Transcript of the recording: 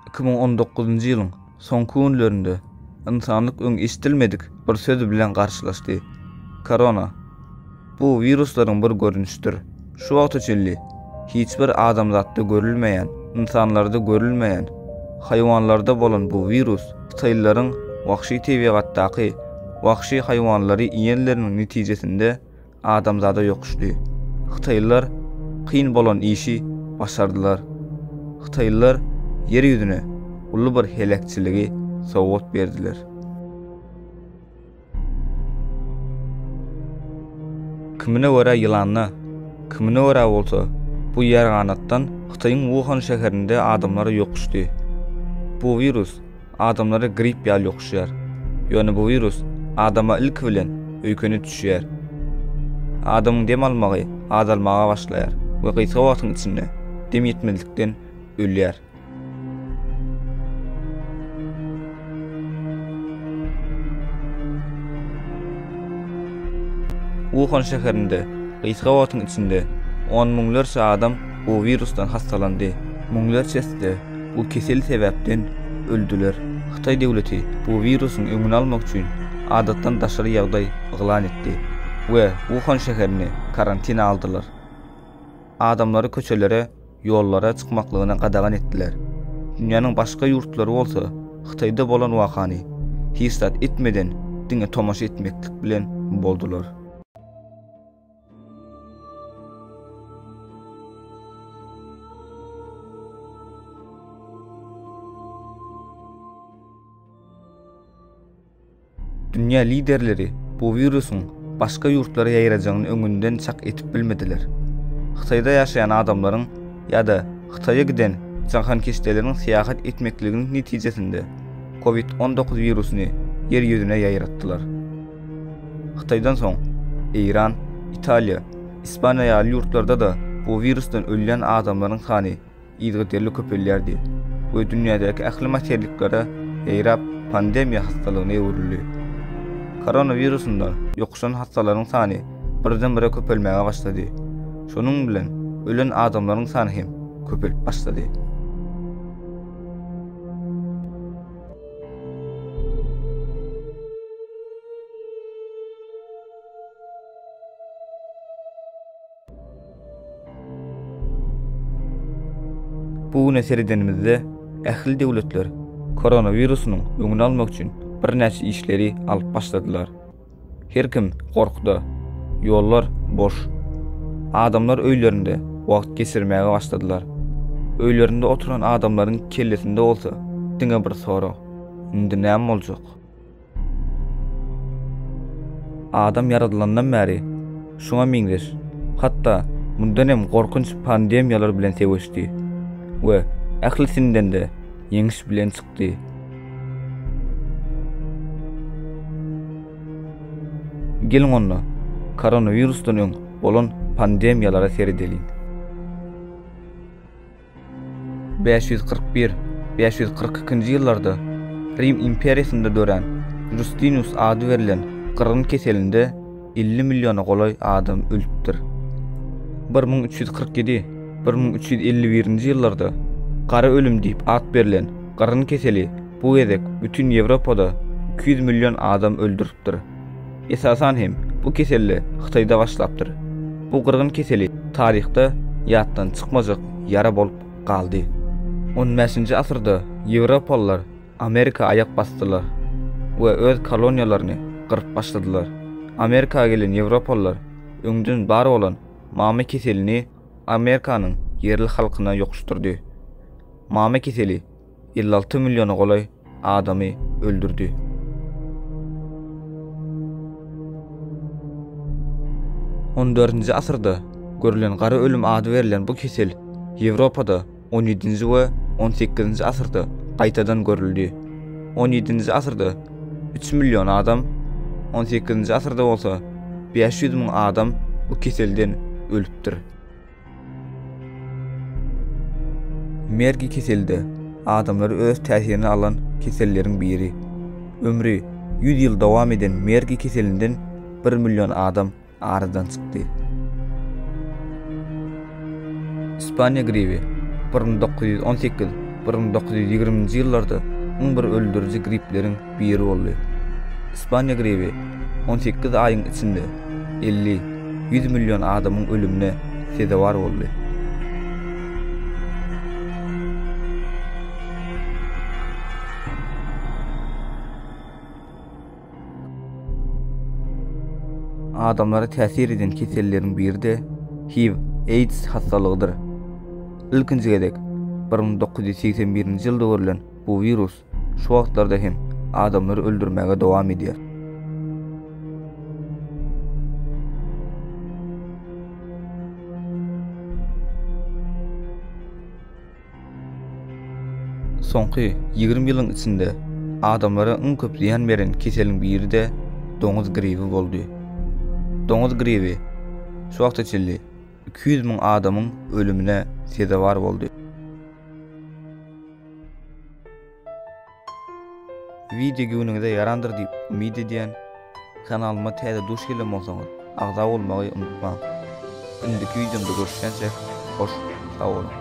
2019 ýylyň soňky günlerinde insanlyk öň istilmedik bir söz bilen garşylaşdy. Korona. Bu viruslaryň bir görünüşdir. Şu wagt içinli hiç bir adamzatda görülmeýän, insanlarda görülmeýän, haýwanlarda bolan bu virus Xitaylylaryň wahşy tebigatdaky wahşy haýwanlary iýenleriniň netijesinde adamzada ýokuşdy. Xitaylylar kyn bolan işi başardylar. Xitaylylar yer ýüzüne uly bir helakçyligi sowgat berdiler. Kimine görä ýylanyna, kimine görä bolsa bu ýarganatdan Xitaýyň Wuhan şäherinde adamlar ýokuşdy. Bu virus adamlara grip ýaly ýokuşýar. Ýöne bu virus adama ilk bilen öýkeni düşýär. Adamyň dem almagy azalmaga başlaýar we gysga wagtyň içinde dem ýetmezlikden ölýär. Wuhan şäherinde gysga wagtyň içinde 10 miňlerçe adam bu virusdan hastalandy. Miňlerçesi bu kesel sebäpden öldüler. Xitay döwleti bu virusyň öňüni almak üçin adatdan daşary ýagdaý eglan etdi we Wuhan şäherini karantina aldylar. Adamlary köçelere, ýollara çykmaklygyna gadagan etdiler. Dünýäniň başga ýurtlary bolsa, Xitayda bolan wakany hiçdat etmeden diňe tomaşa etmeklik bilen boldular. Dünya liderleri bu virusun başka yurtlara ýaýrajagyny öňünden çak etip bilmediler. Xitayda ýaşaýan adamlaryň ýa-da Xitaýa giden jahan keşdeleriň seýahat etmekliginiň netijesinde COVID-19 virusyny yer ýüzüne ýaýratdylar. Xitaýdan soň Iran, Italiýa, Ispaniýa ýaly ýurtlarda da bu virusdan ölýän adamlaryň sany ýygyderli köpelýärdi we dünýädäki ähli materiallyklara ýaýrap pandemiýa hastalygyna ýewrildi. Koronavirusundan ýokuşan hastalaryň sany birden-bire köpelmäge başlady. Şonuň bilen ölen adamlaryň sany hem köpelip başlady. Bu neseridenimizde ähli döwletler koronavirusynyň öňüni almak üçin bir näçe işleri alyp başladylar. Her kim gorkda, ýollar boş. Adamlar öýlerinde wagt geçirmäge başladylar. Öýlerinde oturan adamlaryň kellesinde bolsa, diňe bir sorak: "Indi näme boljak?" Adam yaradylandan bäri şuňa miňler, hatda mundan hem gorkunç pandemiýalar bilen seweşdi we ählisinden de ýeňiş bilen çykdy. Gelin onda koronavirusdan öň bolan pandemiýalara seridelin. 541-542 ýyllarda Rim imperiýasynda dören Justinus ady berilen gyrgyn keselinde 50 milliona golay adam ölüpdir. 1347-1351 ýyllarda Gara ölüm diýip ad berilen gyrgyn keseli bu gezek bütün Ýewropada 200 milyon adam öldüripdir. Esasan hem bu keselle Xitayda başlapdyr. Bu gyrgyn keseli taryhda ýatdan çykmajak yara bolup galdy. 15-nji asyrda Ýewropalılar Amerika ayak basdylar we öz koloniýalaryny gyryp başladylar. Amerika gelen Ýewropalılar öňden bar bolan mama keselini Amerikanyň yerli halkyna ýokuşdurdy. Mama keseli 56 milyona golay adamy öldürdi. 14-nji asyrda görülen gara ölüm ady berilen bu kesel Ýewropada 17-nji we 18-nji asyrda gaýtadan görüldi. 17-nji asyrda 3 milyon adam, 18-nji asyrda bolsa 500 000 adam bu keselden ölüpdir. Mergi keselde adamları öz täsirini alan keselleriň biri. Ömrü 100 ýyl dowam eden mergi keselinden 1 milyon adam aradan çykdy. Ispaniýa gribi 1918 1920-nji ýyllarda bir öldürüji gripleriň biri boldy. İspaniýa gribi 18 aýyň içinde 50-100 milyon adamyň ölümine sebäp boldy. Adamlara täsir eden keselleriň biri de HIV, AIDS hastalygydyr. İlkinji gedek 1981-nji ýylda görülen bu virus şu wagtlarda hem adamlary öldürmäge dowam edýär. Soňky 20 ýylyň içinde adamlara iň köp ziýan beren keseliň biri de doňuz gribi boldy. Doňuz gribi şu wagta çilli 200 000 adamyň ölümine sebäp boldy. Video günüňizde yarandyr diýip umyt edýän kanalyma täze duş gelýän bolsaňyz agza bolmagy unutmaň. Indiki videomda görüşýänçe hoş, sag bolun.